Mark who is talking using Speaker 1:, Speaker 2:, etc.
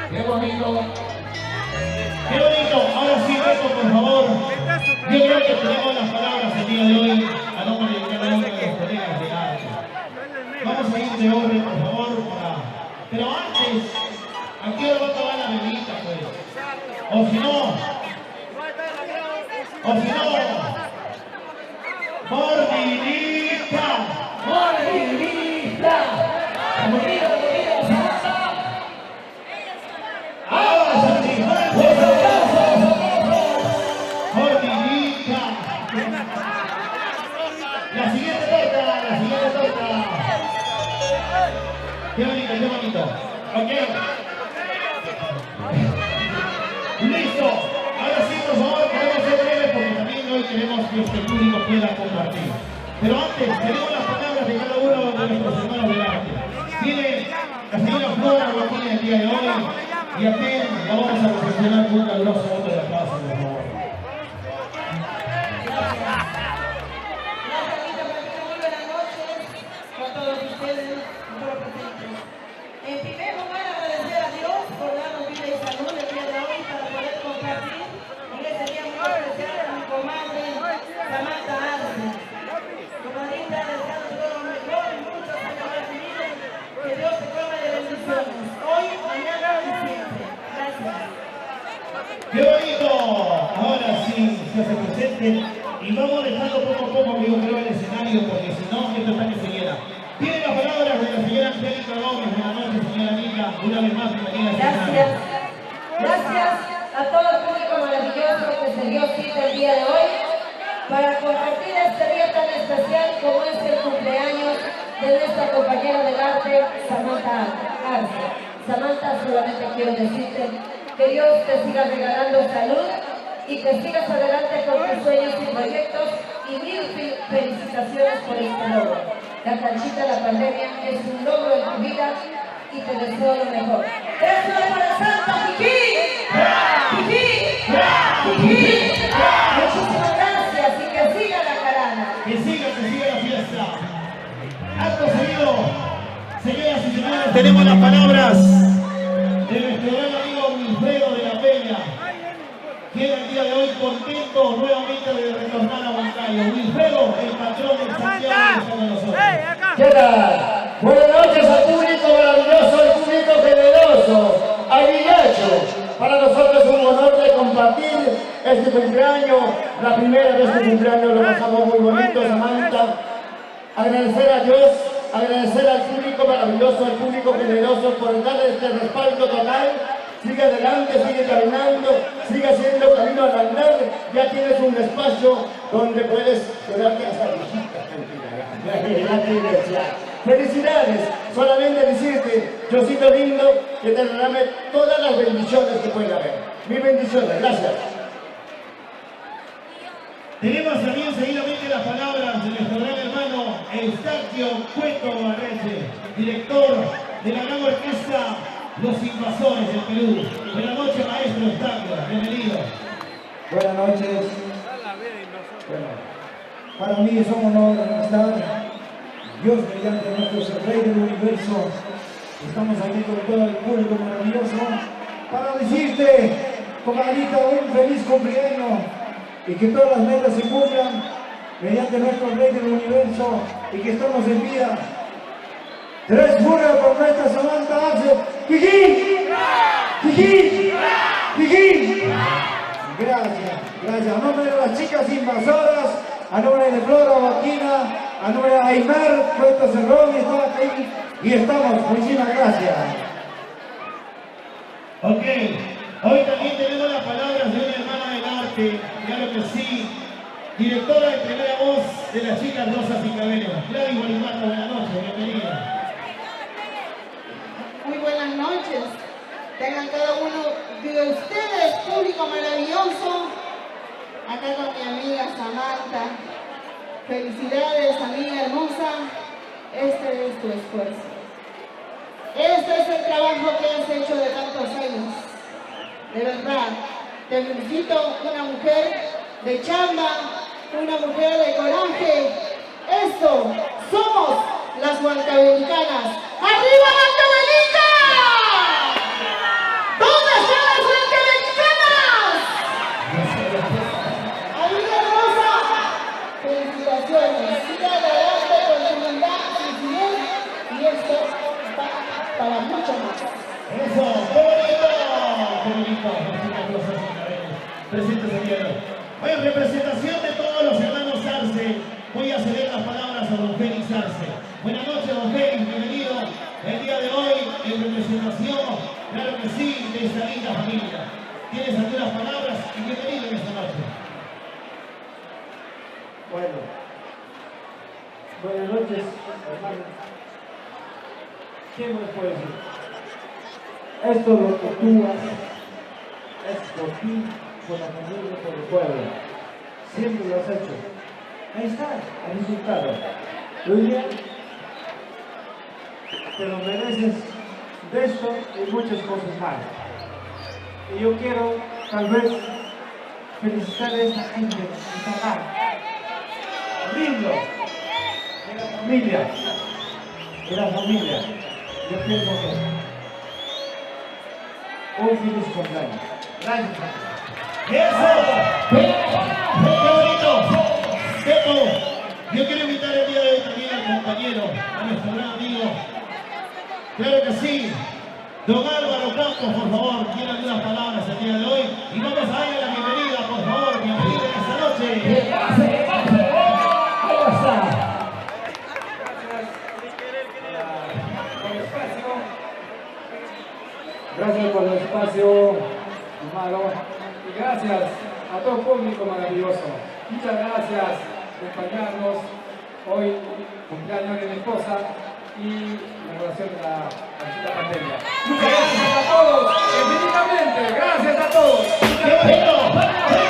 Speaker 1: Qué bonito. Qué bonito. Ahora sí, Beto, por favor. Yo creo que tenemos las palabras el día de hoy a nombre de cada uno de los colegas de arte. Vamos a ir de orden, por favor, pero antes, ¿a qué hora va a acabar la velita, pues? O si no, mordidita, mordidita, mordidita, ahora sí, mordidita. La siguiente torta. Qué bonito, qué bonito. Ok. Listo. Ahora sí, por favor, podemos ser breves porque también hoy queremos que este público pueda compartir. Pero antes, tenemos las palabras de cada uno de nuestros hermanos del arte. Tiene la señora Flora Joaquín el día de hoy y a quien la vamos a recepcionar con un caluroso voto de aplauso, por favor.
Speaker 2: A todos ustedes, por presentes. En primer lugar, agradecer a Dios por darnos vida y salud el día de hoy para poder compartir en este día muy especial a mi comadre Samantha Arce. Comadrita, deseando todo lo mejor y muchos años más de vida. Que Dios te colme de bendiciones. Hoy, mañana y siempre. Gracias.
Speaker 1: ¡Qué bonito! Ahora sí se hace presente y vamos dejando poco a poco, yo creo, el escenario porque si no, esto está que se queda. Tiene las palabras de la señora Angélica Gómez. Buenas noches, señora Nica. Una vez más, bienvenida.
Speaker 2: Gracias. Gracias a todo el público maravilloso que se dio cita el día de hoy para compartir este día tan especial como es el cumpleaños de nuestra compañera del arte, Samantha Arce. Samantha, solamente quiero decirte que Dios te siga regalando salud y que sigas adelante con tus sueños y proyectos y mil felicitaciones por este logro. La canchita de la pandemia es un logro en tu vida y te deseo lo mejor. ¡Gracias para Santa Kiki! ¡Kiki! Muchísimas gracias y que siga la carana.
Speaker 1: Que siga la fiesta. Acto seguido, señoras y señores, tenemos las palabras de nuestro gran amigo Wilfredo de la Peña, quien el día de hoy contento nuevamente de retornar a Huancayo. Wilfredo, el patrón de Santiago, está con nosotros.
Speaker 3: ¿Qué tal? Buenas noches al público maravilloso, al público generoso, al Villacho. Para nosotros es un honor de compartir este cumpleaños, la primera vez que cumpleaños lo pasamos muy bonito, Samantha. Agradecer a Dios, agradecer al público maravilloso, al público generoso por darle este respaldo total. Sigue adelante, sigue caminando, sigue haciendo camino al andar. Ya tienes un espacio donde puedes quedarte hasta visita. Felicidades, solamente decirte, Diosito lindo, que te derrame todas las bendiciones que pueda haber. Mis bendiciones, gracias.
Speaker 1: Tenemos también seguidamente las palabras de nuestro gran hermano Eustaquio Cueto Barreche, director de la gran orquesta Los Invasores del Perú. Buenas noches, maestro Eustaquio, bienvenido.
Speaker 4: Buenas noches. Bueno, para mí es un honor estar. Dios mediante nuestro Rey del Universo. Estamos aquí con todo el público maravilloso para decirte, comadrita, un feliz cumpleaños y que todas las metas se cumplan mediante nuestro Rey del Universo y que estamos en vida. 3 juras por nuestra Samantha Arce. ¡Kiki! ¡Kiki! ¡Kiki! Gracias. A nombre de las chicas invasoras, a nombre de Flora Joaquina, a nombre de Aymar, Cuesta Cerrón, y está aquí y estamos. Muchísimas gracias.
Speaker 1: Ok, hoy también tenemos las palabras de una hermana del arte, claro que sí, directora de primera voz de las chicas Rosas y Cabello. Gladys Gualimato, buenas noches, bienvenida.
Speaker 2: Muy buenas noches. Tengan cada uno de ustedes, público maravilloso. Acá con mi amiga Samantha. Felicidades, amiga hermosa. Este es tu esfuerzo. Este es el trabajo que has hecho de tantos años. De verdad, te felicito, una mujer de chamba, una mujer de coraje. Esto somos las huancavelicanas. ¡Arriba Huancavelica!
Speaker 1: presentes el día de hoy. Bueno, en representación de todos los hermanos Arce, voy a ceder las palabras a don Félix Arce. Buenas noches, don Félix, bienvenido el día de hoy en representación, claro que sí, de esta linda familia. Tienes algunas palabras y bienvenido en esta noche.
Speaker 4: Bueno, buenas noches, hermanos. ¿Qué me puede decir? Esto es lo que tú haces, es por ti, por la familia, por el pueblo. Siempre lo has hecho. Ahí está el resultado. Muy bien, te lo mereces de esto y muchas cosas más. Y yo quiero, tal vez, felicitar a esta gente que está acá. Lindo, de la familia, yo pienso que un feliz cumpleaños. Gracias.
Speaker 1: ¡Eso! ¡Qué bonito! Pepo, yo quiero invitar el día de hoy también al compañero, a nuestro gran amigo. Claro que sí. Don Álvaro Campos, por favor, tiene algunas palabras el día de hoy. Y vamos a darle la bienvenida, por favor, bienvenido en esta noche.
Speaker 5: ¡Que pase! Ahí está.
Speaker 6: Gracias por el espacio, hermano, y gracias a todo el público maravilloso. Muchas gracias por acompañarnos hoy, cumpleaños de mi esposa y la relación de la pandemia. Muchas gracias a todos, infinitamente, gracias a todos.
Speaker 1: ¡Qué bonito!